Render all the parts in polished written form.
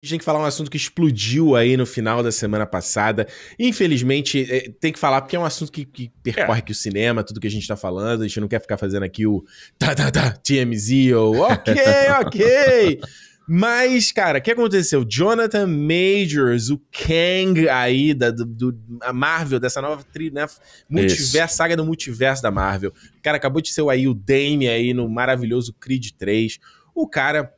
A gente tem que falar um assunto que explodiu aí no final da semana passada. Infelizmente, tem que falar porque é um assunto que percorre aqui o cinema, tudo que a gente tá falando. A gente não quer ficar fazendo aqui o TMZ ou ok. Mas, cara, o que aconteceu? Jonathan Majors, o Kang aí a Marvel, dessa nova saga do multiverso da Marvel. O cara acabou de ser aí o Dame aí no maravilhoso Creed 3. O cara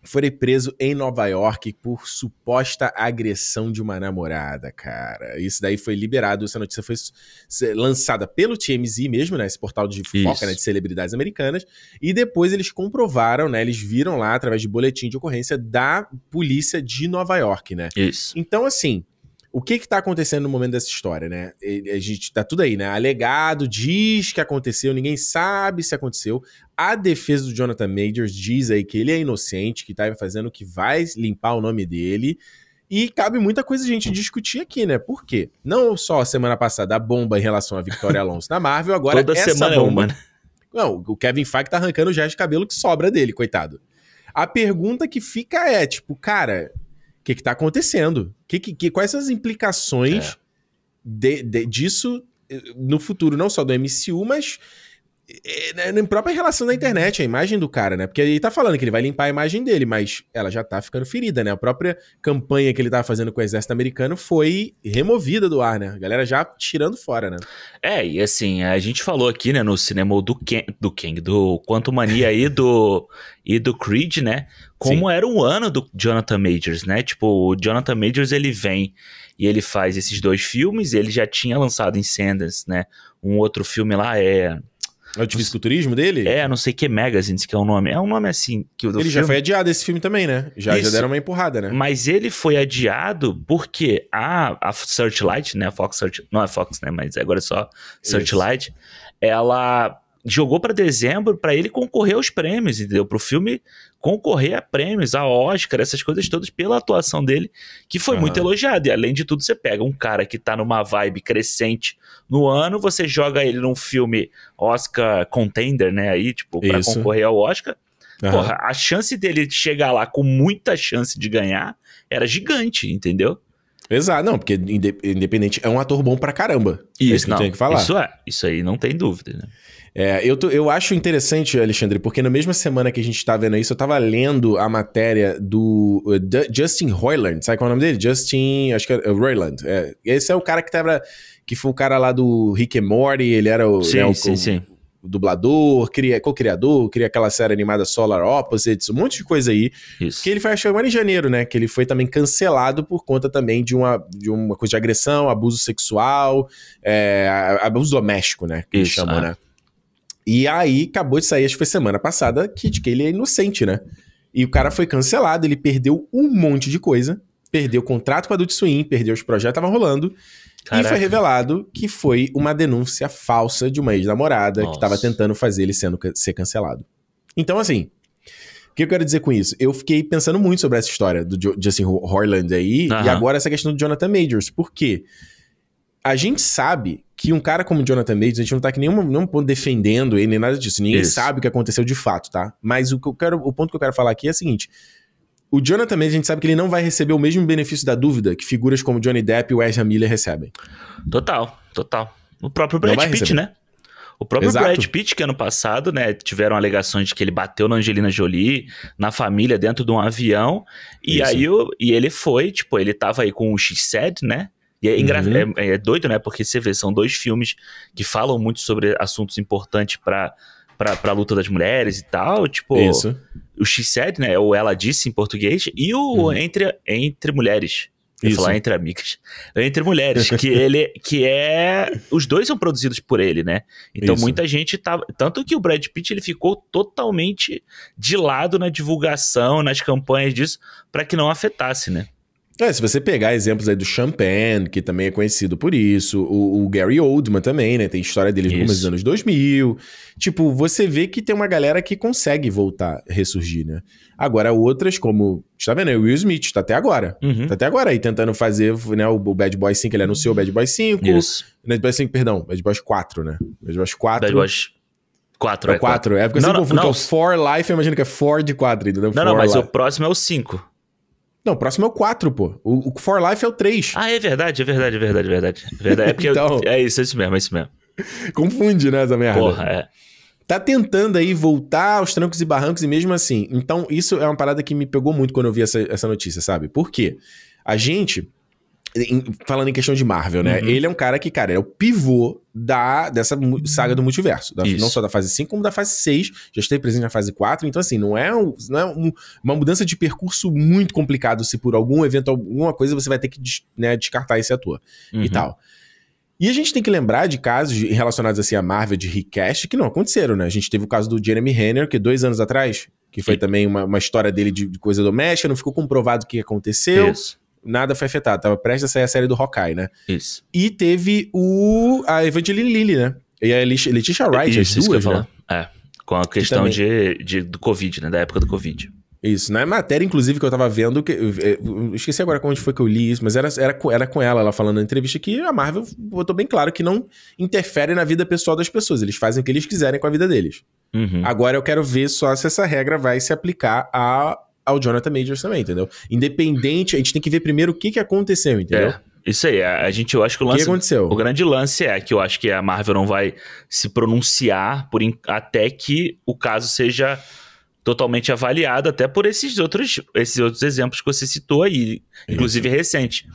foi preso em Nova York por suposta agressão de uma namorada, cara. Isso daí foi liberado, essa notícia foi lançada pelo TMZ mesmo, né? Esse portal de fofoca, né, de celebridades americanas. E depois eles comprovaram, né? Eles viram lá, através de boletim de ocorrência da polícia de Nova York, né? Isso. Então, assim, o que tá acontecendo no momento dessa história, né? A gente tá tudo aí, né? Alegado, diz que aconteceu, ninguém sabe se aconteceu. A defesa do Jonathan Majors diz aí que ele é inocente, que tá fazendo o que vai limpar o nome dele. E cabe muita coisa a gente discutir aqui, né? Por quê? Não só a semana passada a bomba em relação a Victoria Alonso na Marvel, agora toda essa semana bomba... é uma, né? Não, o Kevin Feige tá arrancando já de cabelo que sobra dele, coitado. A pergunta que fica é, tipo, cara... O que tá acontecendo? Quais são as implicações disso no futuro, não só do MCU, mas na própria relação da internet, a imagem do cara, né? Porque ele tá falando que ele vai limpar a imagem dele, mas ela já tá ficando ferida, né? A própria campanha que ele tava fazendo com o exército americano foi removida do ar, né? A galera já tirando fora, né? E assim, a gente falou aqui, né, no cinema do Quantum Mania e do Creed, né? Como era o ano do Jonathan Majors, né? Tipo, o Jonathan Majors, ele vem e ele faz esses dois filmes, ele já tinha lançado em Sundance, né? Um outro filme lá É o de fisiculturismo dele? Não sei que Magazines, que é o nome. É um nome assim. Que ele já foi adiado esse filme também, né? Já deram uma empurrada, né? Mas ele foi adiado porque a Searchlight, né? A Fox Searchlight, não é Fox, né? Mas agora é só Searchlight. Ela jogou pra dezembro pra ele concorrer aos prêmios, entendeu? Pro filme concorrer a prêmios, a Oscar, essas coisas todas pela atuação dele, que foi muito elogiado. E além de tudo, você pega um cara que tá numa vibe crescente no ano, você joga ele num filme Oscar Contender, né? Aí, tipo, pra concorrer ao Oscar. Porra, a chance dele chegar lá com muita chance de ganhar era gigante, entendeu? Exato, não, porque Independente é um ator bom pra caramba. Isso, que eu tenho que falar. Isso aí não tem dúvida, né? Eu acho interessante, Alexandre, porque na mesma semana que a gente tá vendo isso, eu tava lendo a matéria do Justin Roiland, sabe qual é o nome dele? Acho que é Roiland. Esse é o cara que foi o cara lá do Rick and Morty, ele era o dublador, co-criador, cria aquela série animada Solar Opposites, um monte de coisa aí. Isso. Que ele foi, acho que agora em janeiro, né? Que ele foi também cancelado por conta também de uma coisa de agressão, abuso sexual, abuso doméstico, né? Que eles chamam, né? E aí, acabou de sair, acho que foi semana passada, de que ele é inocente, né? E o cara foi cancelado, ele perdeu um monte de coisa, perdeu o contrato com a Adult Swim, perdeu os projetos que estavam rolando, e foi revelado que foi uma denúncia falsa de uma ex-namorada que estava tentando fazer ele ser cancelado. Então, assim, o que eu quero dizer com isso? Eu fiquei pensando muito sobre essa história do Justin Roiland aí, e agora essa questão do Jonathan Majors, por quê? A gente sabe que um cara como o Jonathan Majors, a gente não tá aqui nenhum ponto defendendo ele, nem nada disso. Ninguém sabe o que aconteceu de fato, tá? Mas o ponto que eu quero falar aqui é o seguinte. O Jonathan Majors, a gente sabe que ele não vai receber o mesmo benefício da dúvida que figuras como Johnny Depp e o Ezra Miller recebem. Total. O próprio Brad Pitt, né? O próprio Brad Pitt, que ano passado, né, tiveram alegações de que ele bateu na Angelina Jolie, na família, dentro de um avião. E aí ele foi, tipo, ele tava aí com o She Said, né? E é doido, né? Porque você vê, são dois filmes que falam muito sobre assuntos importantes pra luta das mulheres e tal. Tipo, o She Said, né? Ou Ela Disse em português. E o Entre Mulheres. Eu ia falar Entre Amigas. Entre Mulheres. Os dois são produzidos por ele, né? Então muita gente tava... Tanto que o Brad Pitt, ele ficou totalmente de lado na divulgação, nas campanhas disso, pra que não afetasse, né? Se você pegar exemplos aí do Champagne, que também é conhecido por isso, o Gary Oldman também, né? Tem história dele no começo dos anos 2000. Tipo, você vê que tem uma galera que consegue voltar, ressurgir, né? Agora, outras, como... Tá vendo? O Will Smith, tá até agora. Tá até agora aí tentando fazer, né, o Bad Boys 5, ele anunciou o Bad Boys 5. Bad Boys 5, perdão, Bad Boys 4, né? Bad Boys 4. Bad Boys 4, é 4. É porque eu sempre confundo, que é o For Life, eu imagino que é For de 4. Entendeu? Não, mas o próximo é o 5. Não, o próximo é o 4, pô. O For Life é o 3. Ah, é verdade. É porque então, é isso mesmo. Confunde, né, essa merda? Porra, é. Tá tentando aí voltar aos trancos e barrancos e mesmo assim. Então, isso é uma parada que me pegou muito quando eu vi essa notícia, sabe? Por quê? A gente, falando em questão de Marvel, né? Ele é um cara que, cara, é o pivô dessa saga do multiverso. Não só da fase 5, como da fase 6. Já esteve presente na fase 4. Então, assim, não é uma mudança de percurso muito complicado se por algum evento, alguma coisa, você vai ter que descartar esse ator e tal. E a gente tem que lembrar de casos relacionados assim a Marvel de recast que não aconteceram, né? A gente teve o caso do Jeremy Renner, que 2 anos atrás, que foi também uma história dele de coisa doméstica, não ficou comprovado o que aconteceu. Isso. Nada foi afetado. Tava prestes a sair a série do Hawkeye, né? Isso. E teve a Evangeline Lilly, né? E a Letitia Wright, as duas, que eu ia né? falar. Com a questão do Covid, né? Da época do Covid. Isso, na matéria, inclusive, que eu tava vendo, eu esqueci agora onde foi que eu li isso, mas era com ela falando na entrevista que a Marvel botou bem claro que não interfere na vida pessoal das pessoas, eles fazem o que eles quiserem com a vida deles. Agora eu quero ver só se essa regra vai se aplicar ao Jonathan Majors também, entendeu? Independente, a gente tem que ver primeiro o que aconteceu, entendeu? Isso aí, eu acho que o lance... O que aconteceu? O grande lance é que eu acho que a Marvel não vai se pronunciar até que o caso seja totalmente avaliado, até por esses outros exemplos que você citou aí, inclusive recente.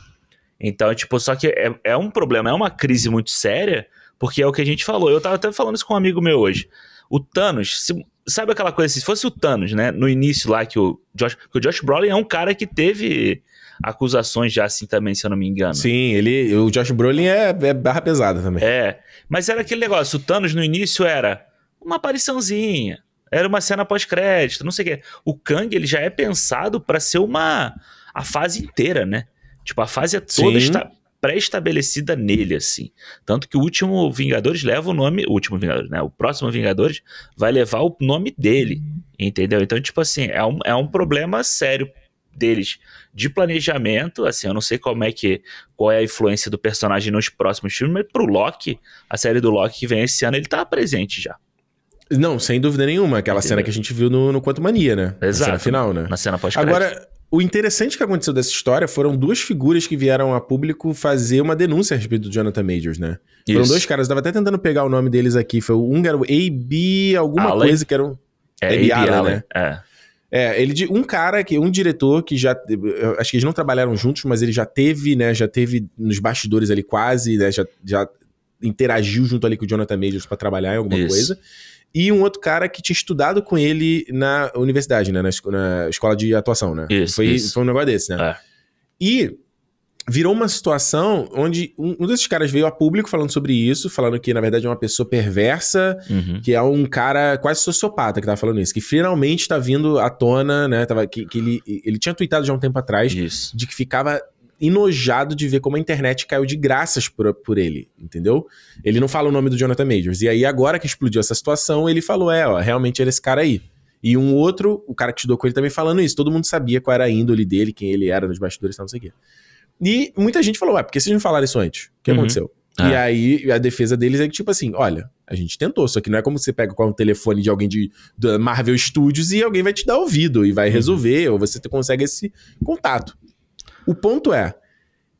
Então, tipo, só que é um problema, é uma crise muito séria, porque é o que a gente falou. Eu tava até falando isso com um amigo meu hoje. O Thanos, sabe aquela coisa assim, se fosse o Thanos, né, no início lá, que o Josh Brolin é um cara que teve acusações já assim também, se eu não me engano. Sim, o Josh Brolin é barra pesada também. Mas era aquele negócio, o Thanos no início era uma apariçãozinha, era uma cena pós-crédito, não sei o quê. O Kang, ele já é pensado pra ser a fase inteira, né? Tipo, a fase é toda está pré-estabelecida nele, assim. Tanto que o último Vingadores leva o nome... O último Vingadores, né? O próximo Vingadores vai levar o nome dele, entendeu? Então, tipo assim, é um problema sério deles de planejamento, assim, eu não sei qual é a influência do personagem nos próximos filmes, mas pro Loki, a série do Loki que vem esse ano, ele tá presente já. Não, sem dúvida nenhuma. Aquela cena que a gente viu no Quantumania, né? Exato. Na cena final, né? Na cena pós-crédito. Agora, o interessante que aconteceu dessa história foram 2 figuras que vieram a público fazer uma denúncia a respeito do Jonathan Majors, né? Isso. Foram 2 caras, eu tava até tentando pegar o nome deles aqui. Foi um era o A.B. alguma Allen. Coisa, que era um... A.B. Allen, né? Um diretor que já... Acho que eles não trabalharam juntos, mas ele já teve, né? Já teve nos bastidores ali quase, né? Já interagiu junto ali com o Jonathan Majors pra trabalhar em alguma coisa. E um outro cara que tinha estudado com ele na universidade, né? Na escola de atuação, né? Foi um negócio desse, né? E virou uma situação onde um desses caras veio a público falando sobre isso, falando que, na verdade, é uma pessoa perversa, que é um cara quase sociopata que tava falando isso, que finalmente tá vindo à tona, né? Que ele tinha tweetado já um tempo atrás de que ficava enojado de ver como a internet caiu de graças por ele, entendeu? Ele não fala o nome do Jonathan Majors. E aí, agora que explodiu essa situação, ele falou, realmente era esse cara aí. E um outro, o cara que estudou com ele também falando isso. Todo mundo sabia qual era a índole dele, quem ele era nos bastidores, não sei o quê. E muita gente falou, por que vocês não falaram isso antes? O que aconteceu? E aí, a defesa deles é que, tipo assim, olha, a gente tentou, só que não é como você pega com o telefone de alguém da Marvel Studios e alguém vai te dar ouvido e vai resolver, ou você consegue esse contato. O ponto é,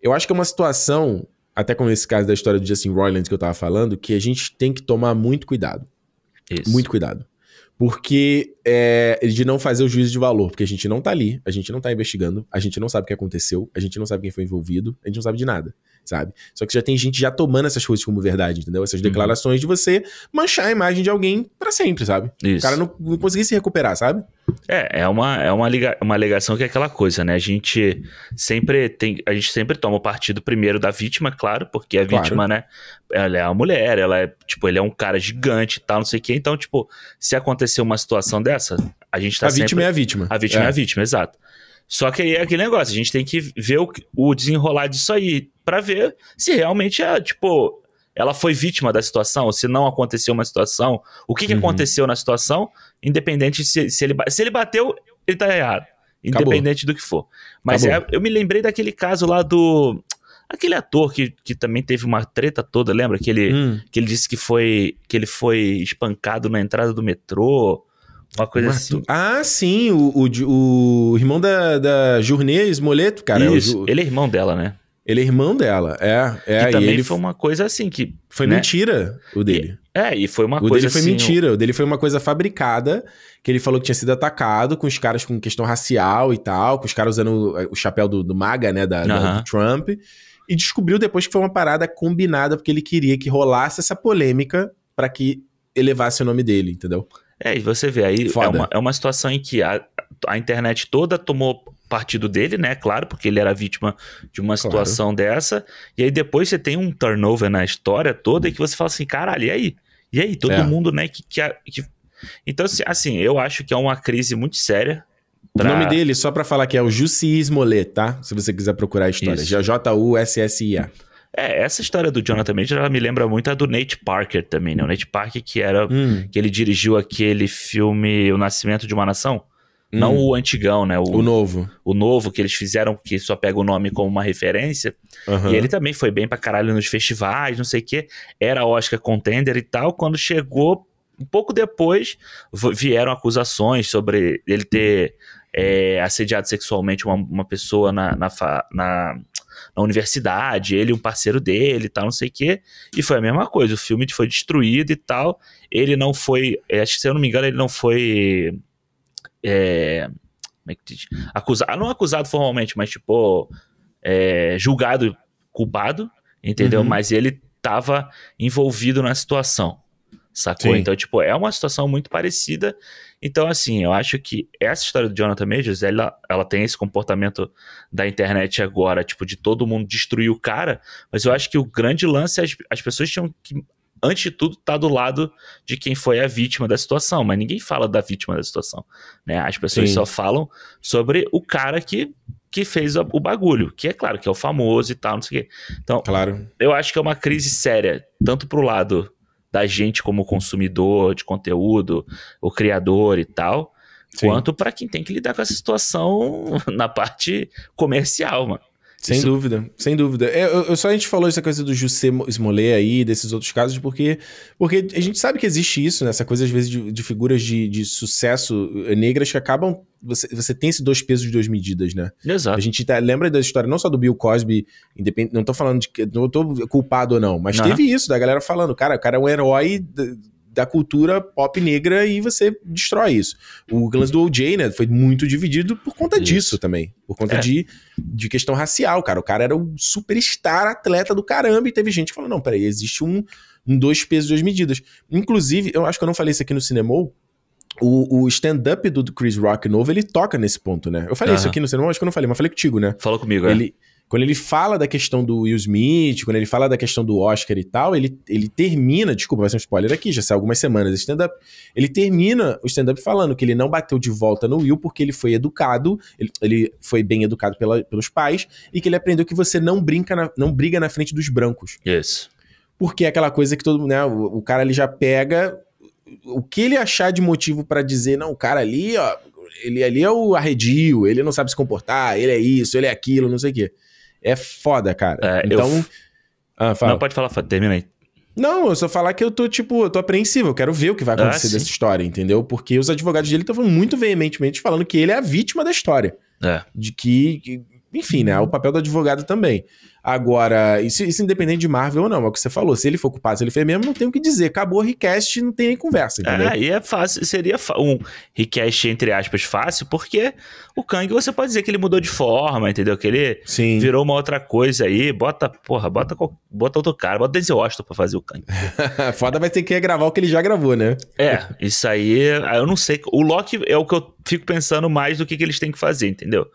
eu acho que é uma situação, até como esse caso da história do Justin Roiland que eu tava falando, que a gente tem que tomar muito cuidado. Isso. Muito cuidado. Porque de não fazer o juízo de valor, porque a gente não tá ali, a gente não tá investigando, a gente não sabe o que aconteceu, a gente não sabe quem foi envolvido, a gente não sabe de nada, sabe? Só que já tem gente já tomando essas coisas como verdade, entendeu? Essas declarações de você manchar a imagem de alguém pra sempre, sabe? Isso. O cara não conseguir se recuperar, sabe? É uma alegação que é aquela coisa, né? A gente sempre toma o partido primeiro da vítima, claro, porque a vítima, né? Ela é uma mulher, ele é um cara gigante e tal, não sei o quê. Então, tipo, se acontecer uma situação dessa, a gente tá sempre... vítima é a vítima. A vítima é a vítima, exato. Só que aí é aquele negócio, a gente tem que ver o desenrolar disso aí, pra ver se realmente ela foi vítima da situação, ou se não aconteceu uma situação, o que aconteceu na situação, independente se ele bateu, ele tá errado. Independente do que for. Mas eu me lembrei daquele caso lá aquele ator que também teve uma treta toda, lembra? Que ele disse que ele foi espancado na entrada do metrô, Uma coisa assim. Ah, sim, o irmão da Journée Smollett, cara. Isso, ele é irmão dela, né? Ele é irmão dela, Que também foi uma coisa assim que... Foi mentira o dele. E foi uma coisa assim... O dele foi assim, mentira, o dele foi uma coisa fabricada, que ele falou que tinha sido atacado com os caras com questão racial e tal, com os caras usando o chapéu do MAGA, né, do Trump, e descobriu depois que foi uma parada combinada, porque ele queria que rolasse essa polêmica pra que elevasse o nome dele, entendeu? E você vê, aí é uma situação em que a internet toda tomou partido dele, né, claro, porque ele era vítima de uma situação dessa, e aí depois você tem um turnover na história toda e que você fala assim, caralho, e aí? E aí? Todo mundo, né, que... Então, assim, eu acho que é uma crise muito séria. O nome dele, só pra falar que é o Jussi Smollett, tá? Se você quiser procurar a história. J-U-S-S-I-A. Essa história do Jonathan Majors, ela me lembra muito a do Nate Parker também, né? O Nate Parker que era... Que ele dirigiu aquele filme O Nascimento de uma Nação. Não o antigão, né? O novo. O novo que eles fizeram, que só pega o nome como uma referência. E ele também foi bem pra caralho nos festivais, não sei o quê. Era Oscar contender e tal. Quando chegou, um pouco depois, vieram acusações sobre ele ter assediado sexualmente uma pessoa na universidade, ele e um parceiro dele e tal, não sei o quê. E foi a mesma coisa. O filme foi destruído e tal. Ele não foi... Acho que, se eu não me engano, ele não foi... como é que diz? Não acusado formalmente, mas tipo julgado culpado, entendeu? Mas ele tava envolvido na situação, sacou? Sim. Então, tipo, é uma situação muito parecida. Então, assim, eu acho que essa história do Jonathan Majors, ela tem esse comportamento da internet agora, tipo, de todo mundo destruir o cara, mas eu acho que o grande lance, as pessoas tinham que, antes de tudo, tá do lado de quem foi a vítima da situação, mas ninguém fala da vítima da situação, né? As pessoas só falam sobre o cara que fez o bagulho, que é claro que é o famoso e tal, não sei o quê. Então, eu acho que é uma crise séria, tanto pro lado da gente como consumidor de conteúdo, o criador e tal, quanto para quem tem que lidar com essa situação na parte comercial, mano. Sem dúvida, sem dúvida. A gente falou essa coisa do Jussi Smollett aí, desses outros casos, porque a gente sabe que existe isso, né? Essa coisa, às vezes, de figuras de sucesso negras que acabam... Você tem esses dois pesos e duas medidas, né? Exato. A gente lembra da história não só do Bill Cosby, independente, não tô falando não tô culpado ou não, mas teve isso, da galera falando, cara, o cara é um herói da cultura pop negra e você destrói isso. O lance do O.J., né, foi muito dividido por conta disso também. Por conta de questão racial, cara. O cara era um superstar atleta do caramba e teve gente que falou, não, peraí, existe um dois pesos, duas medidas. Inclusive, eu acho que eu não falei isso aqui no Cinemol, o stand-up do Chris Rock novo, ele toca nesse ponto, né? Eu falei isso aqui no Cinemol, acho que eu não falei, mas falei contigo, né? Falou comigo, Quando ele fala da questão do Will Smith, quando ele fala da questão do Oscar e tal, ele termina, desculpa, vai ser um spoiler aqui, já saiu algumas semanas esse stand-up, ele termina o stand-up falando que ele não bateu de volta no Will porque ele foi educado, ele foi bem educado pelos pais, e que ele aprendeu que você não briga na frente dos brancos. Isso. Porque é aquela coisa que todo mundo, né, o cara ali já pega o que ele achar de motivo pra dizer, não, o cara ali, ó, ele ali é o arredio, ele não sabe se comportar, ele é isso, ele é aquilo, não sei o quê. É foda, cara. Então... Não, pode falar, termina aí. Não, eu só falar que eu tô apreensivo, eu quero ver o que vai acontecer dessa história, entendeu? Porque os advogados dele estavam muito veementemente falando que ele é a vítima da história. De que enfim, né, o papel do advogado também. Agora, isso independente de Marvel ou não, é o que você falou, se ele for culpado, se ele fez mesmo, não tem o que dizer, acabou o recast, não tem nem conversa, entendeu? Aí é fácil, seria um recast, entre aspas, fácil, porque o Kang, você pode dizer que ele mudou de forma, entendeu? Que ele virou uma outra coisa aí, bota outro cara, bota Denzel Washington pra fazer o Kang. Foda vai ter que gravar o que ele já gravou, né? Isso aí, eu não sei, o Loki é o que eu fico pensando mais do que eles têm que fazer, entendeu?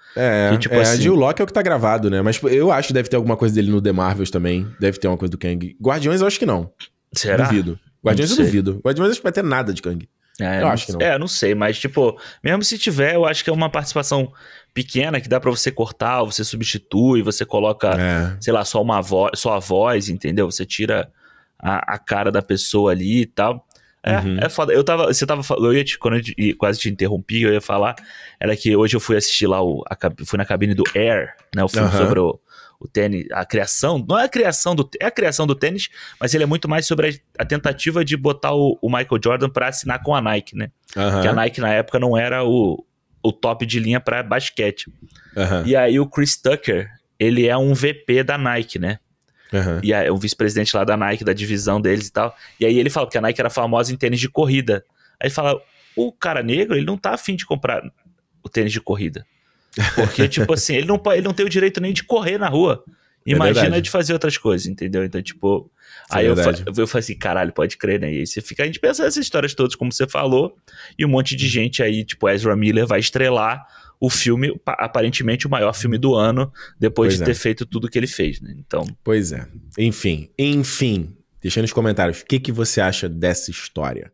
O Loki é o que tá gravado, né? Mas eu acho que deve ter alguma coisa dele no The Marvels também. Deve ter uma coisa do Kang. Guardiões eu acho que não. Será? Duvido. Guardiões eu duvido. Guardiões acho que vai ter nada de Kang. Eu acho que não. Não sei, mas tipo, mesmo se tiver, eu acho que é uma participação pequena que dá pra você cortar, você substitui, você coloca, sei lá, só a voz, entendeu? Você tira a cara da pessoa ali e tal. É foda. Quando eu quase te interrompi, eu ia falar, era que hoje eu fui assistir lá, fui na cabine do Air, né, o filme sobre o o tênis, a criação, não é a criação é a criação do tênis, mas ele é muito mais sobre a tentativa de botar o Michael Jordan para assinar com a Nike, né? Que a Nike na época não era o top de linha para basquete. E aí o Chris Tucker, ele é um VP da Nike, né? E aí, o vice-presidente lá da Nike, da divisão deles e tal. E aí ele fala que a Nike era famosa em tênis de corrida. Aí ele fala, o cara negro, ele não tá afim de comprar o tênis de corrida. Porque, tipo assim, ele não tem o direito nem de correr na rua. Imagina de fazer outras coisas, entendeu? Então, tipo... Aí eu falei assim, caralho, pode crer, né? E aí a gente pensa nessas histórias todas, como você falou, e um monte de gente aí, tipo Ezra Miller, vai estrelar o filme, aparentemente o maior filme do ano, depois de ter feito tudo que ele fez, né? Então... Pois é. Enfim. Deixa nos comentários, o que você acha dessa história?